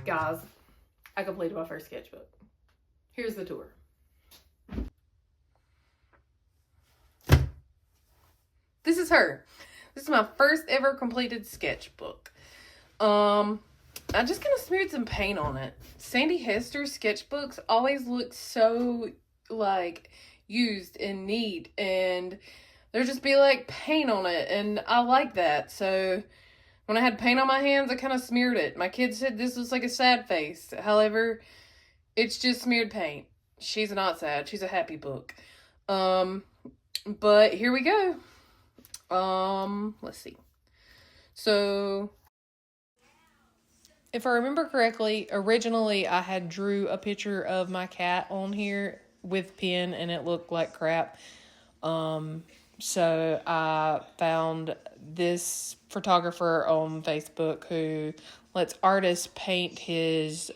Guys, I completed my first sketchbook. Here's the tour. This is her. This is my first ever completed sketchbook. I just kind of smeared some paint on it. Sandy Hester's sketchbooks always look so, like, used and neat, and there'd just be, like, paint on it, and I like that. So when I had paint on my hands, I kind of smeared it. My kids said this was like a sad face. However, it's just smeared paint. She's not sad. She's a happy book. But here we go. Let's see. So, if I remember correctly, originally I had drew a picture of my cat on here with pen and it looked like crap. So I found this photographer on Facebook who lets artists paint his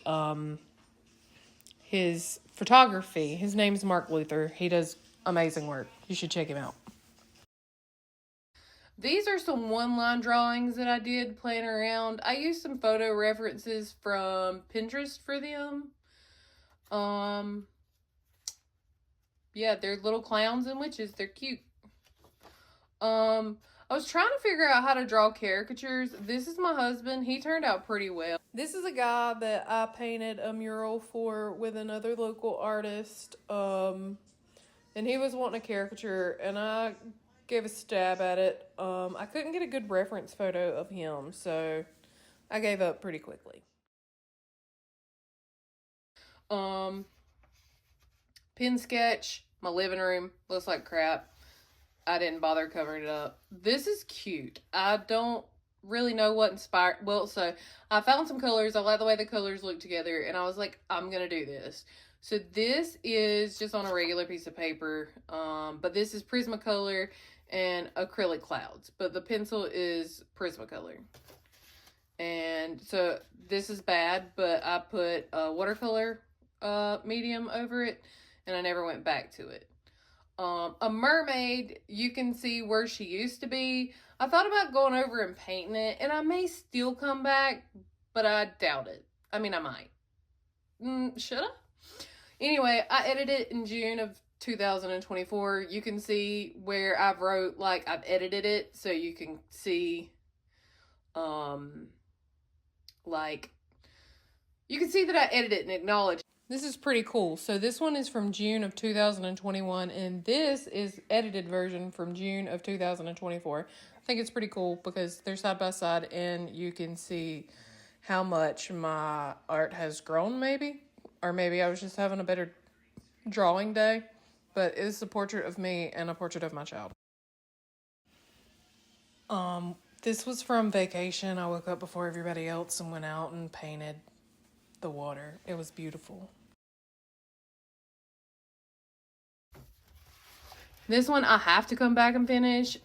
photography. His name's Mark Luther. He does amazing work. You should check him out. These are some one-line drawings that I did playing around. I used some photo references from Pinterest for them. Yeah, they're little clowns and witches. They're cute. I was trying to figure out how to draw caricatures. This is my husband. He turned out pretty well. This is a guy that I painted a mural for with another local artist. And he was wanting a caricature, and I gave a stab at it. I couldn't get a good reference photo of him, so I gave up pretty quickly. Pen sketch. My living room looks like crap. I didn't bother covering it up. This is cute. I don't really know what inspired. Well, so I found some colors. I like the way the colors look together, and I was like, I'm gonna do this. So this is just on a regular piece of paper, but this is Prismacolor and acrylic clouds, but the pencil is Prismacolor. And so this is bad, but I put a watercolor medium over it, and I never went back to it. A mermaid, you can see where she used to be. I thought about going over and painting it, and I may still come back, but I doubt it. I mean, I might. Should I? Anyway, I edited it in June of 2024. You can see where I've wrote, like, I've edited it, so you can see, like, you can see that I edited it and acknowledge. This is pretty cool. So this one is from June of 2021, and this is edited version from June of 2024. I think it's pretty cool because they're side by side, and you can see how much my art has grown, maybe. Or maybe I was just having a better drawing day. But it's a portrait of me and a portrait of my child. This was from vacation. I woke up before everybody else and went out and painted the water. It was beautiful. This one I have to come back and finish.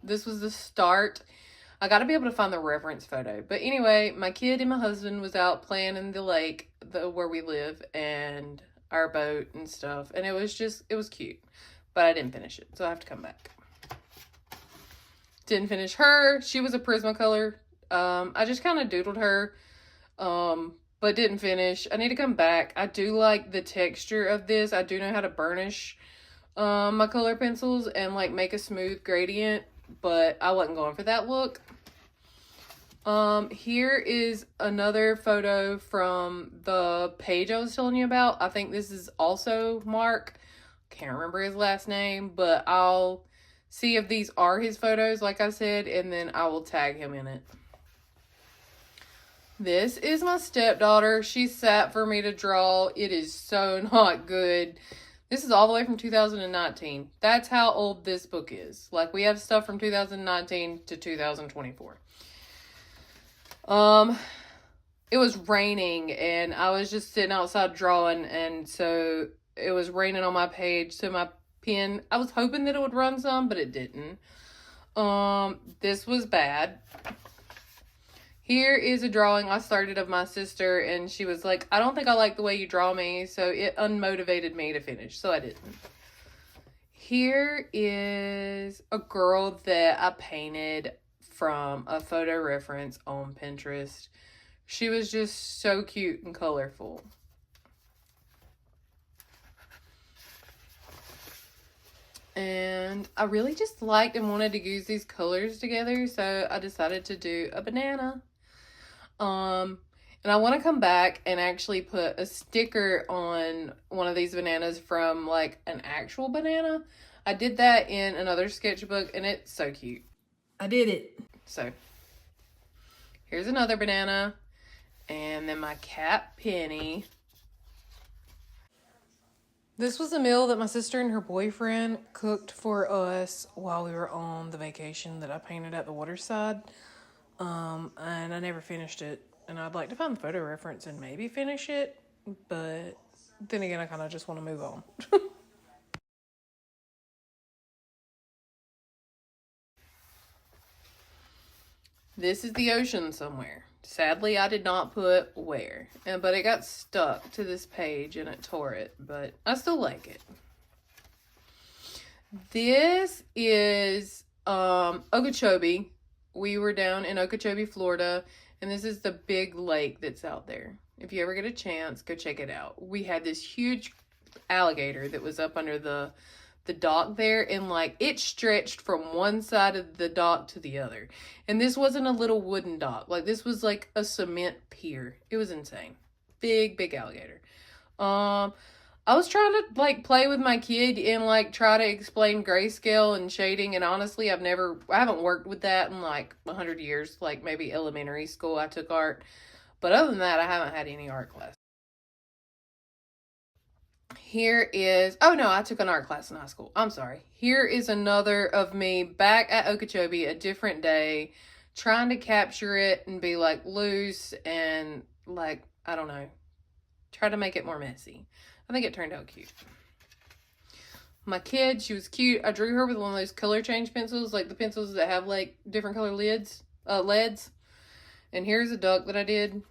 This was the start. I got to be able to find the reference photo. But anyway, my kid and my husband was out playing in the lake where we live, and our boat and stuff. And it was cute. But I didn't finish it, so I have to come back. Didn't finish her. She was a Prismacolor. I just kind of doodled her. But didn't finish. I need to come back. I do like the texture of this. I do know how to burnish my color pencils and like make a smooth gradient, but I wasn't going for that look. Here is another photo from the page I was telling you about. I think this is also Mark. Can't remember his last name, but I'll see if these are his photos, like I said, and then I will tag him in it. This is my stepdaughter. She sat for me to draw. It is so not good. This is all the way from 2019. That's how old this book is. Like, we have stuff from 2019 to 2024. It was raining, and I was just sitting outside drawing, and so it was raining on my page, so my pen, I was hoping that it would run some, but it didn't. This was bad. Here is a drawing I started of my sister, and she was like, I don't think I like the way you draw me, so it unmotivated me to finish, so I didn't. Here is a girl that I painted from a photo reference on Pinterest. She was just so cute and colorful. And I really just liked and wanted to use these colors together, so I decided to do a banana. And I want to come back and actually put a sticker on one of these bananas from like an actual banana. I did that in another sketchbook and it's so cute. I did it. So here's another banana, and then my cat Penny. This was a meal that my sister and her boyfriend cooked for us while we were on the vacation that I painted at the waterside. And I never finished it. And I'd like to find the photo reference and maybe finish it. But then again, I kind of just want to move on. This is the ocean somewhere. Sadly, I did not put where. But it got stuck to this page and it tore it. But I still like it. This is Okeechobee. We were down in Okeechobee, Florida. And this is the big lake that's out there. If you ever get a chance, go check it out. We had this huge alligator that was up under the dock there, and like it stretched from one side of the dock to the other. And this wasn't a little wooden dock. Like this was like a cement pier. It was insane. Big alligator. I was trying to like play with my kid and like try to explain grayscale and shading, and honestly I haven't worked with that in like 100 years. Like maybe elementary school I took art, but other than that I haven't had any art class. Here is, oh no, I took an art class in high school. I'm sorry. Here is another of me back at Okeechobee, a different day, trying to capture it and be like loose and like, I don't know, try to make it more messy. I think it turned out cute. My kid, she was cute. I drew her with one of those color change pencils, like the pencils that have like different color leads. And here's a duck that I did.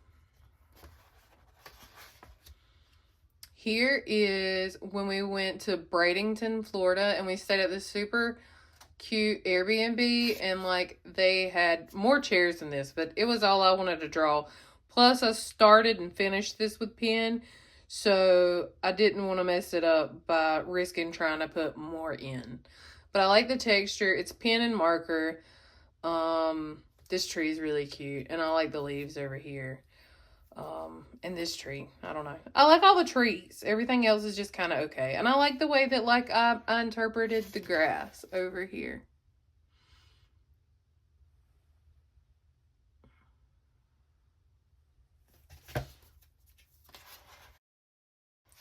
Here is when we went to Bradenton, Florida, and we stayed at this super cute Airbnb, and like they had more chairs than this, but it was all I wanted to draw. Plus I started and finished this with pen, so I didn't want to mess it up by risking trying to put more in. But I like the texture. It's pen and marker. This tree is really cute, and I like the leaves over here. And this tree, I don't know. I like all the trees. Everything else is just kind of okay. And I like the way that like I interpreted the grass over here.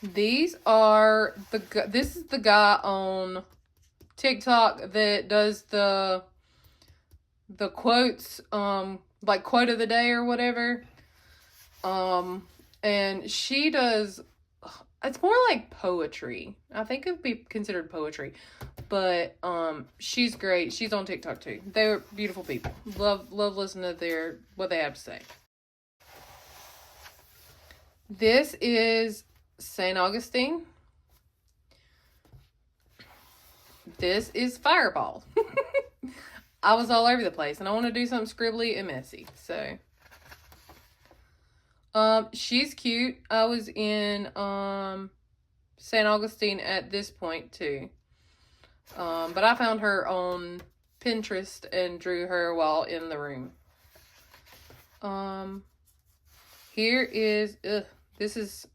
These are this is the guy on TikTok that does the quotes, like quote of the day or whatever. And she does, it's more like poetry. I think it would be considered poetry, but, she's great. She's on TikTok too. They're beautiful people. Love listening to what they have to say. This is St. Augustine. This is Fireball. I was all over the place and I want to do something scribbly and messy. So, she's cute. I was in, St. Augustine at this point too. But I found her on Pinterest and drew her while in the room. Here is, this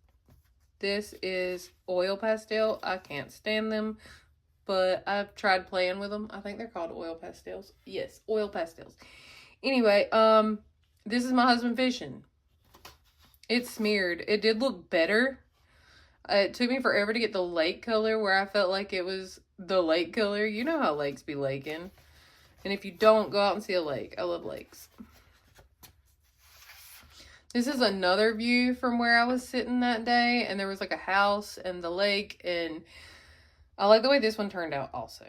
is oil pastel. I can't stand them, but I've tried playing with them. I think they're called oil pastels. Yes, oil pastels. Anyway, this is my husband fishing. It's smeared. It did look better. It took me forever to get the lake color where I felt like it was the lake color. You know how lakes be laking. And if you don't, go out and see a lake. I love lakes. This is another view from where I was sitting that day. And there was like a house and the lake. And I like the way this one turned out also.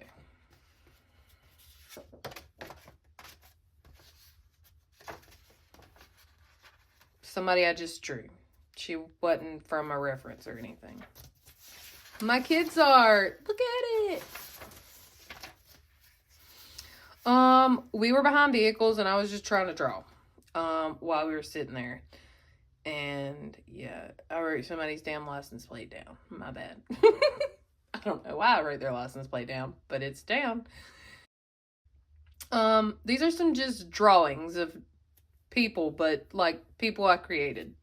Somebody I just drew. She wasn't from a reference or anything. My kids' art. Look at it. We were behind vehicles and I was just trying to draw while we were sitting there. And yeah, I wrote somebody's damn license plate down. My bad. I don't know why I wrote their license plate down, but it's down. These are some just drawings of people, but like people I created.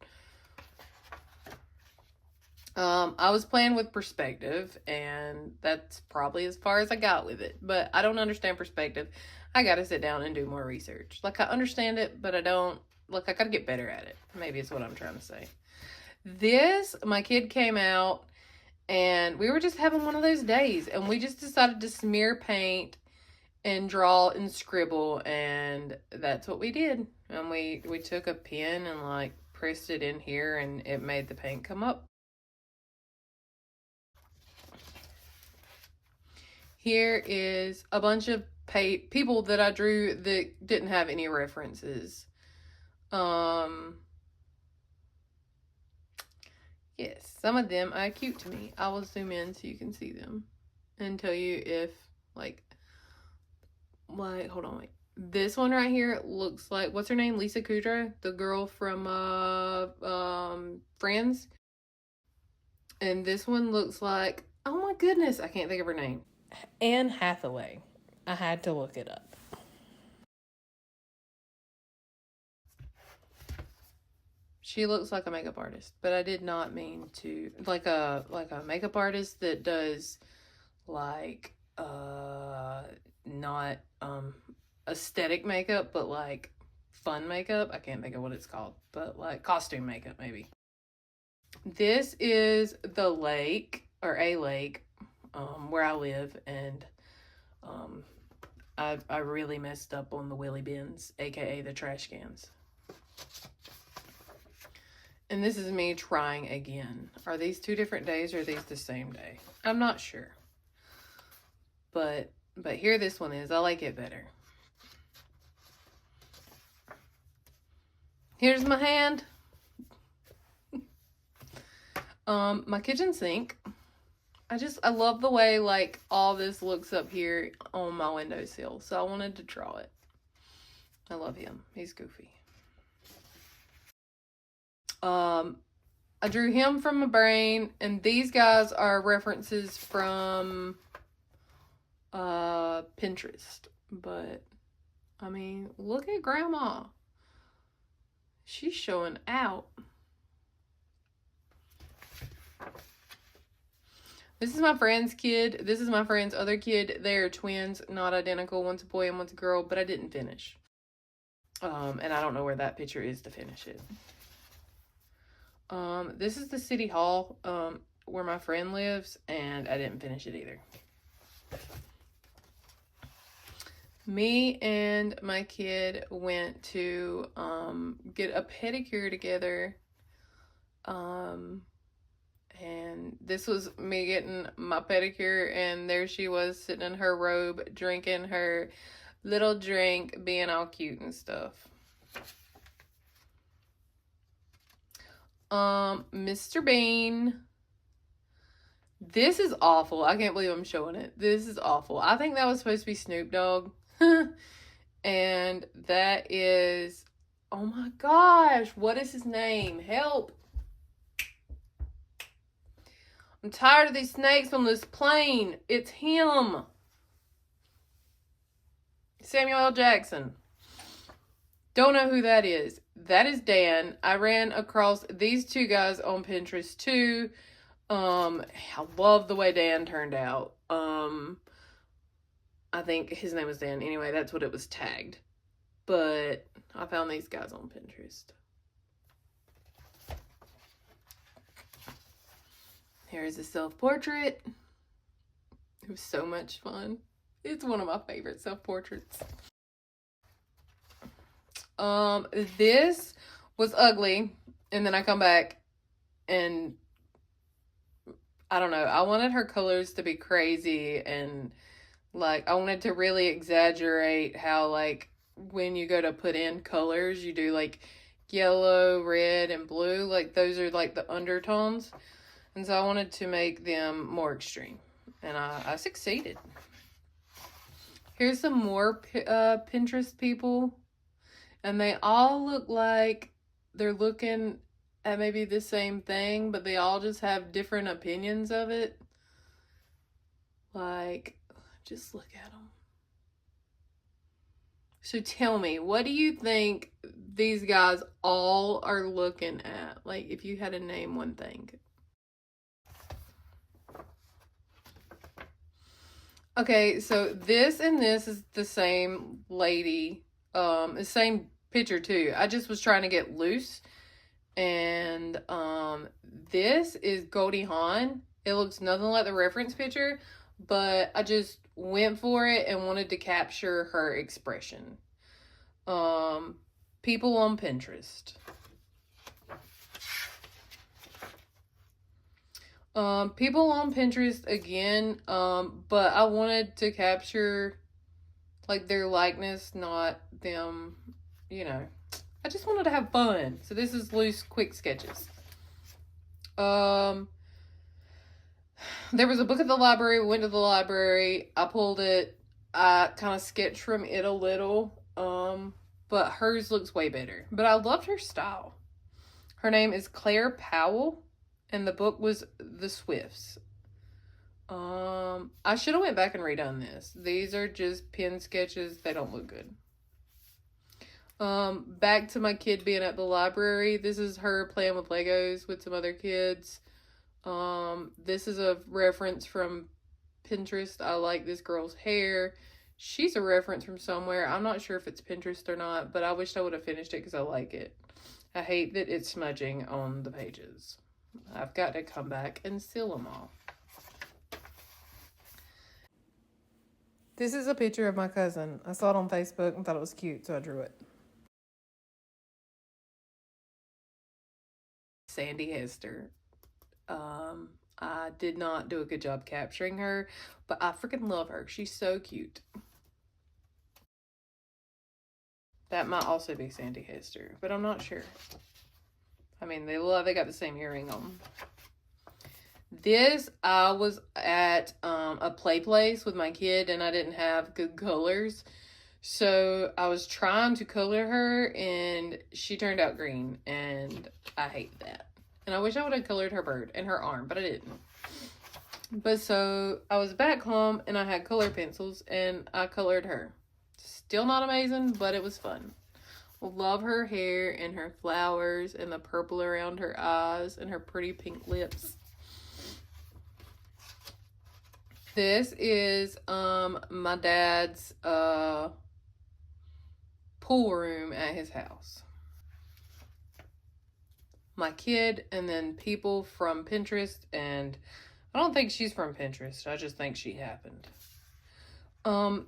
I was playing with perspective, and that's probably as far as I got with it. But I don't understand perspective. I gotta sit down and do more research. Like, I understand it, but I don't. Like, I gotta get better at it. Maybe it's what I'm trying to say. This, my kid came out, and we were just having one of those days, and we just decided to smear paint and draw and scribble, and that's what we did. And we took a pen and like pressed it in here, and it made the paint come up. Here is a bunch of people that I drew that didn't have any references. Yes, some of them are cute to me. I will zoom in so you can see them and tell you if, like, hold on, wait. This one right here looks like, what's her name? Lisa Kudrow, the girl from Friends. And this one looks like, oh my goodness, I can't think of her name. Anne Hathaway. I had to look it up. She looks like a makeup artist, but I did not mean to, like a makeup artist that does like not aesthetic makeup, but like fun makeup. I can't think of what it's called, but like costume makeup maybe. This is the lake, or a lake, where I live, and I really messed up on the wheelie bins, aka the trash cans. And this is me trying again. Are these 2 different days, or are these the same day? I'm not sure. But here this one is. I like it better. Here's my hand. My kitchen sink. I love the way like all this looks up here on my windowsill. So I wanted to draw it. I love him. He's goofy. I drew him from my brain, and these guys are references from Pinterest. But I mean, look at Grandma. She's showing out. This is my friend's kid. This is my friend's other kid. They are twins, not identical. One's a boy and one's a girl, but I didn't finish. And I don't know where that picture is to finish it. This is the city hall, where my friend lives, and I didn't finish it either. Me and my kid went to, get a pedicure together, and this was me getting my pedicure, and there she was sitting in her robe, drinking her little drink, being all cute and stuff. Mr. Bean. This is awful. I can't believe I'm showing it. This is awful. I think that was supposed to be Snoop Dogg. And that is, oh my gosh, what is his name? Help. I'm tired of these snakes on this plane. It's him. Samuel L. Jackson. Don't know who that is. That is Dan. I ran across these 2 guys on Pinterest too. I love the way Dan turned out. I think his name was Dan. Anyway, that's what it was tagged. But I found these guys on Pinterest. Here's a self-portrait. It was so much fun. It's one of my favorite self-portraits. This was ugly, and then I come back, and I don't know, I wanted her colors to be crazy, and like I wanted to really exaggerate how like when you go to put in colors, you do like yellow, red, and blue, like those are like the undertones, and so I wanted to make them more extreme, and I succeeded. Here's some more Pinterest people. And they all look like they're looking at maybe the same thing, but they all just have different opinions of it. Like, just look at them. So tell me, what do you think these guys all are looking at? Like, if you had to name one thing. Okay, so this and this is the same lady. The same picture too. I just was trying to get loose. And this is Goldie Hawn. It looks nothing like the reference picture, but I just went for it and wanted to capture her expression. People on Pinterest. People on Pinterest again, but I wanted to capture like their likeness, not them, you know. I just wanted to have fun. So this is loose, quick sketches. There was a book at the library. We went to the library. I pulled it. I kind of sketched from it a little. But hers looks way better. But I loved her style. Her name is Claire Powell, and the book was The Swifts. I should have went back and redone this. These are just pen sketches. They don't look good. Back to my kid being at the library. This is her playing with Legos with some other kids. This is a reference from Pinterest. I like this girl's hair. She's a reference from somewhere. I'm not sure if it's Pinterest or not, but I wish I would have finished it because I like it. I hate that it's smudging on the pages. I've got to come back and seal them all. This is a picture of my cousin. I saw it on Facebook and thought it was cute, so I drew it. Sandy Hester. I did not do a good job capturing her, but I freaking love her. She's so cute. That might also be Sandy Hester, but I'm not sure. I mean, they got the same earring on. This, I was at a play place with my kid, and I didn't have good colors. So I was trying to color her, and she turned out green, and I hate that. And I wish I would have colored her bird and her arm, but I didn't. But so I was back home, and I had color pencils, and I colored her. Still not amazing, but it was fun. Love her hair and her flowers and the purple around her eyes and her pretty pink lips. This is my dad's pool room at his house. My kid, and then people from Pinterest, and I don't think she's from Pinterest. I just think she happened.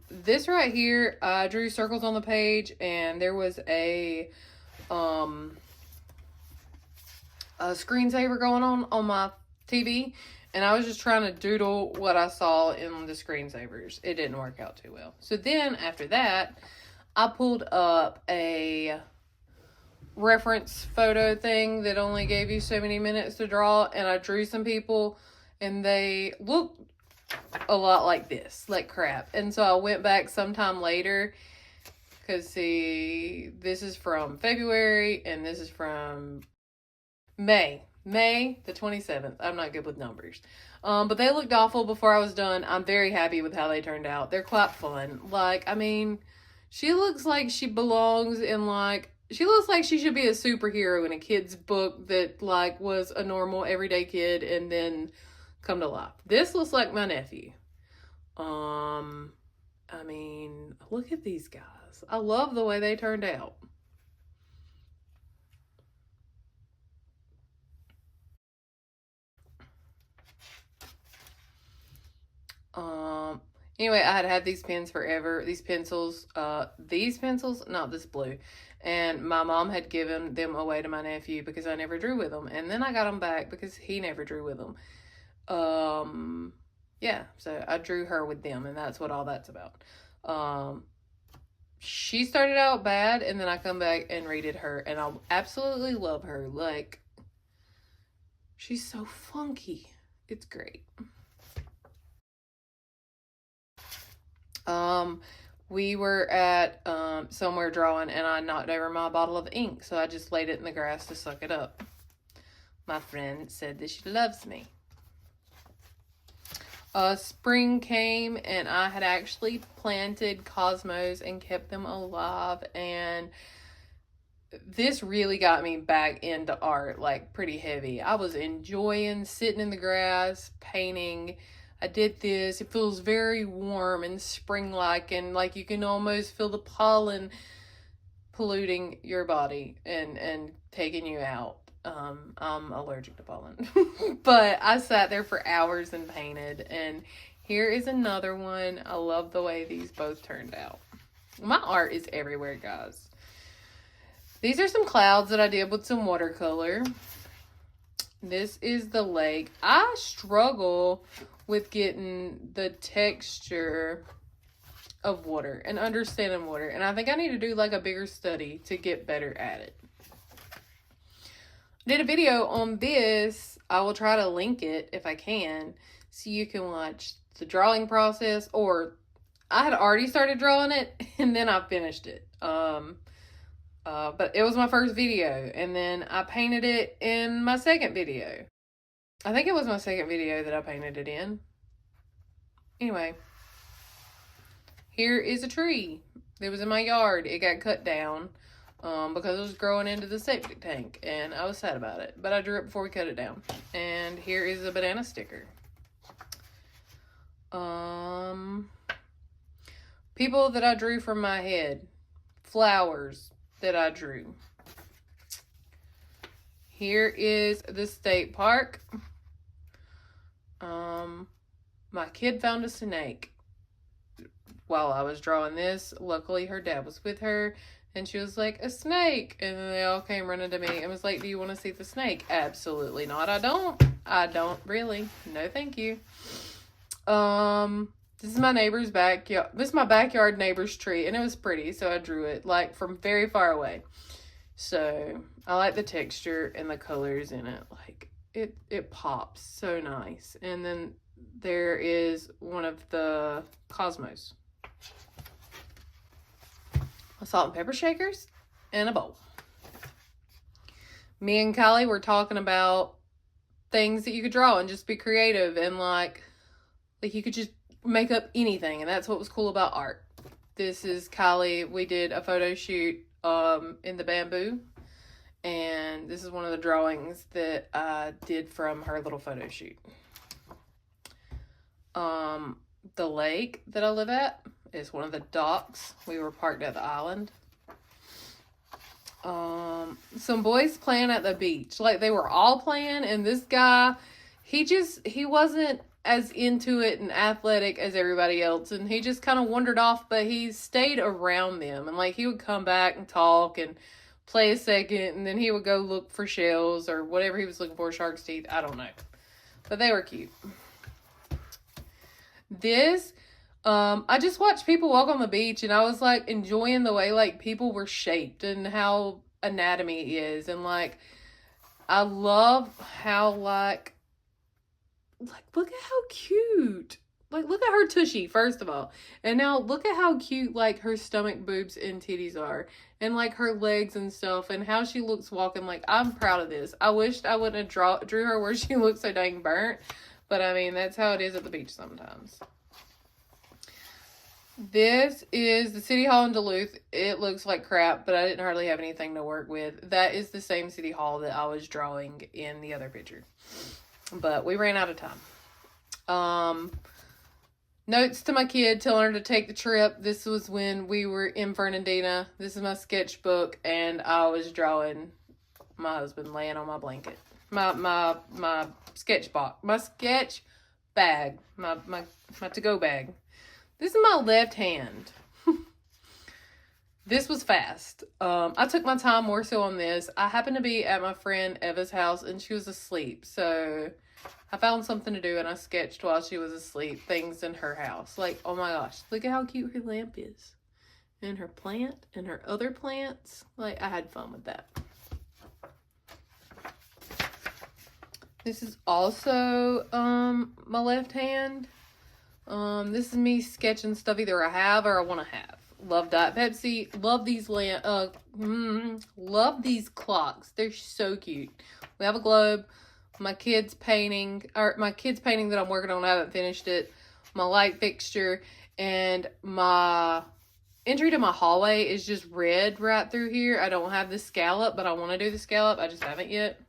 This right here, I drew circles on the page, and there was a screensaver going on my TV, and I was just trying to doodle what I saw in the screensavers. It didn't work out too well. So then after that, I pulled up a reference photo thing that only gave you so many minutes to draw, and I drew some people, and they looked a lot like this, like crap. And so I went back sometime later, because see, this is from February, and this is from May the 27th. I'm not good with numbers. But they looked awful before I was done. I'm very happy with how they turned out. They're quite fun. Like, I mean, she looks like she belongs in, like, she looks like she should be a superhero in a kid's book that, like, was a normal everyday kid and then come to life. This looks like my nephew. I mean, look at these guys. I love the way they turned out. Anyway, I had had these pens forever. These pencils, not this blue. And my mom had given them away to my nephew because I never drew with them. And then I got them back because he never drew with them. Yeah, so I drew her with them, and that's what all that's about. She started out bad, and then I come back and redid her, and I absolutely love her. Like, she's so funky. It's great. We were at somewhere drawing, and I knocked over my bottle of ink, so I just laid it in the grass to suck it up. My friend said that she loves me. Spring came and I had actually planted cosmos and kept them alive, and this really got me back into art, like pretty heavy. I was enjoying sitting in the grass, painting. I did this. It feels very warm and spring-like, and like you can almost feel the pollen polluting your body and taking you out. I'm allergic to pollen. But I sat there for hours and painted, and here is another one. I love the way these both turned out. My art is everywhere, guys. These are some clouds that I did with some watercolor. This is the lake. I struggle with getting the texture of water and understanding water, and I think I need to do like a bigger study to get better at it. I did a video on this. I will try to link it if I can, so you can watch the drawing process, or I had already started drawing it and then I finished it. But it was my first video, and then I painted it in my second video. I think it was my second video that I painted it in. Anyway, here is a tree that was in my yard. It got cut down because it was growing into the septic tank, and I was sad about it. But I drew it before we cut it down. And here is a banana sticker. People that I drew from my head. Flowers that I drew. Here is the state park. My kid found a snake while I was drawing this. Luckily, her dad was with her, and she was like, a snake. And then they all came running to me and was like, do you want to see the snake? Absolutely not. I don't really. No, thank you. This is my neighbor's backyard. This is my backyard neighbor's tree, and it was pretty, so I drew it like from very far away. So I like the texture and the colors in it. Like it pops so nice. And then there is one of the cosmos. A salt and pepper shakers and a bowl. Me and Kylie were talking about things that you could draw and just be creative, and like you could just make up anything, and that's what was cool about art. This is Kylie. We did a photo shoot in the bamboo, and this is one of the drawings that I did from her little photo shoot. The lake that I live at is one of the docks. We were parked at the island. Some boys playing at the beach. Like, they were all playing, and this guy, he wasn't as into it and athletic as everybody else, and he just kind of wandered off, but he stayed around them, and like he would come back and talk and play a second, and then he would go look for shells or whatever he was looking for, shark's teeth, I don't know, but they were cute. This I just watched people walk on the beach, and I was like enjoying the way like people were shaped and how anatomy is, and like I love how like look at how cute. Like, look at her tushy, first of all. And now look at how cute, like, her stomach, boobs, and titties are. And, like, her legs and stuff. And how she looks walking. Like, I'm proud of this. I wished I wouldn't have drew her where she looks so dang burnt. But, I mean, that's how it is at the beach sometimes. This is the City Hall in Duluth. It looks like crap, but I didn't hardly have anything to work with. That is the same City Hall that I was drawing in the other picture. But we ran out of time. Notes to my kid telling her to take the trip. This was when we were in Fernandina. This is my sketchbook, and I was drawing my husband laying on my blanket. My sketch box. My sketch bag. My to-go bag. This is my left hand. This was fast. I took my time more so on this. I happened to be at my friend Eva's house, and she was asleep. So I found something to do, and I sketched while she was asleep things in her house. Like, oh my gosh, look at how cute her lamp is. And her plant, and her other plants. Like, I had fun with that. This is also my left hand. This is me sketching stuff either I have or I want to have. Love Diet Pepsi. Love these love these clocks. They're so cute. We have a globe. My kid's painting that I'm working on. I haven't finished it. My light fixture, and my entry to my hallway is just red right through here. I don't have the scallop, but I want to do the scallop. I just haven't yet.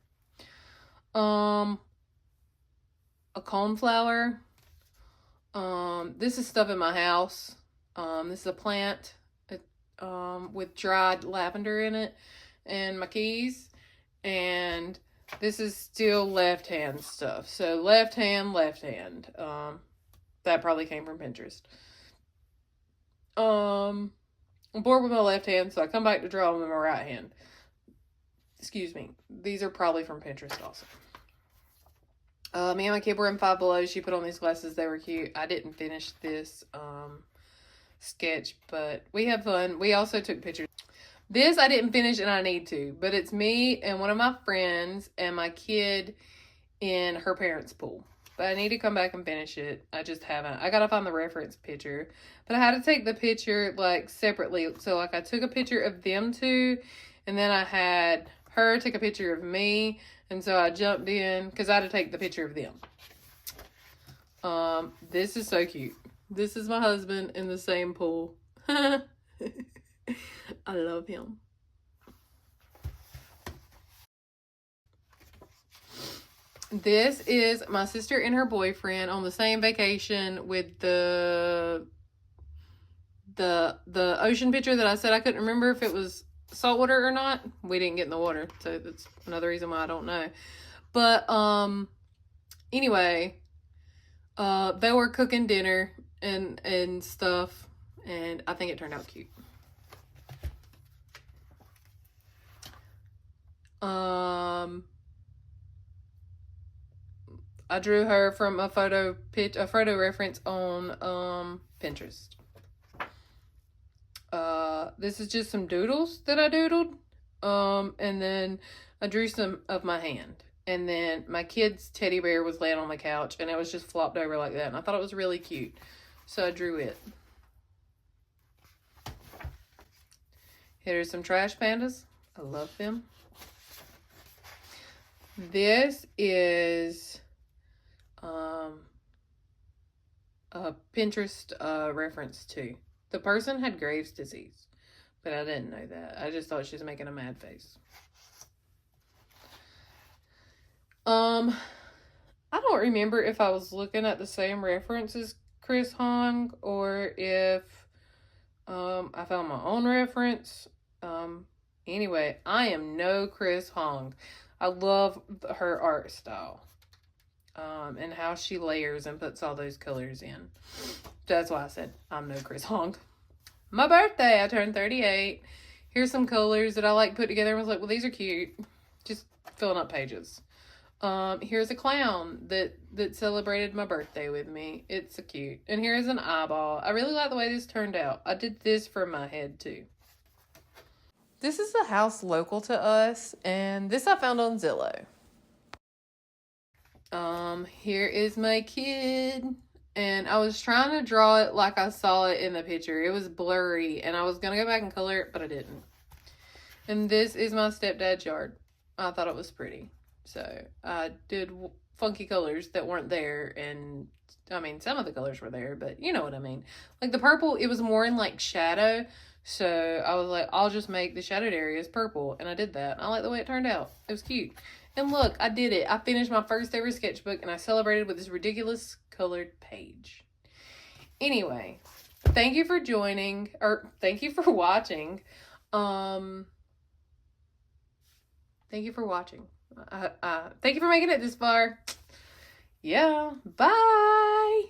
A coneflower. This is stuff in my house. This is a plant with dried lavender in it, and my keys. And this is still left hand stuff. So left hand. That probably came from Pinterest. I'm bored with my left hand, so I come back to draw them with my right hand. Excuse me. These are probably from Pinterest also. Me and my kid were in Five Below. She put on these glasses. They were cute. I didn't finish this sketch, but we had fun. We also took pictures. This I didn't finish, and I need to, but it's me and one of my friends and my kid in her parents' pool. But I need to come back and finish it. I just haven't. I gotta find the reference picture. But I had to take the picture, like, separately. So, like, I took a picture of them two, and then I had her take a picture of me. And so I jumped in, because I had to take the picture of them. This is so cute. This is my husband in the same pool. I love him. This is my sister and her boyfriend on the same vacation with the ocean picture that I said I couldn't remember if it was saltwater or not. We didn't get in the water, so that's another reason why I don't know. But anyway, they were cooking dinner and stuff, and I think it turned out cute. I drew her from a photo reference on Pinterest. This is just some doodles that I doodled. And then I drew some of my hand. And then my kid's teddy bear was laying on the couch, and it was just flopped over like that. And I thought it was really cute, so I drew it. Here's some trash pandas. I love them. This is a Pinterest reference too. The person had Graves' disease, but I didn't know that. I just thought she was making a mad face. I don't remember if I was looking at the same reference as Chris Hong or if I found my own reference. Anyway, I am no Chris Hong. I love her art style. And how she layers and puts all those colors in. That's why I said I'm no Chris Hong. My birthday, I turned 38. Here's some colors that I like put together. I was like, well, these are cute. Just filling up pages. Here's a clown that celebrated my birthday with me. It's so cute. And here's an eyeball. I really like the way this turned out. I did this for my head too. This is a house local to us, and this I found on Zillow. Here is my kid, and I was trying to draw it like I saw it in the picture. It was blurry, and I was going to go back and color it, but I didn't. And this is my stepdad's yard. I thought it was pretty. So, I did funky colors that weren't there, and, I mean, some of the colors were there, but you know what I mean. Like, the purple, it was more in, like, shadow, so I was like, I'll just make the shadowed areas purple, and I did that. I like the way it turned out. It was cute. And look, I did it. I finished my first ever sketchbook, and I celebrated with this ridiculous colored page. Anyway, thank you for joining, or thank you for watching. Thank you for watching. Thank you for making it this far. Yeah, bye.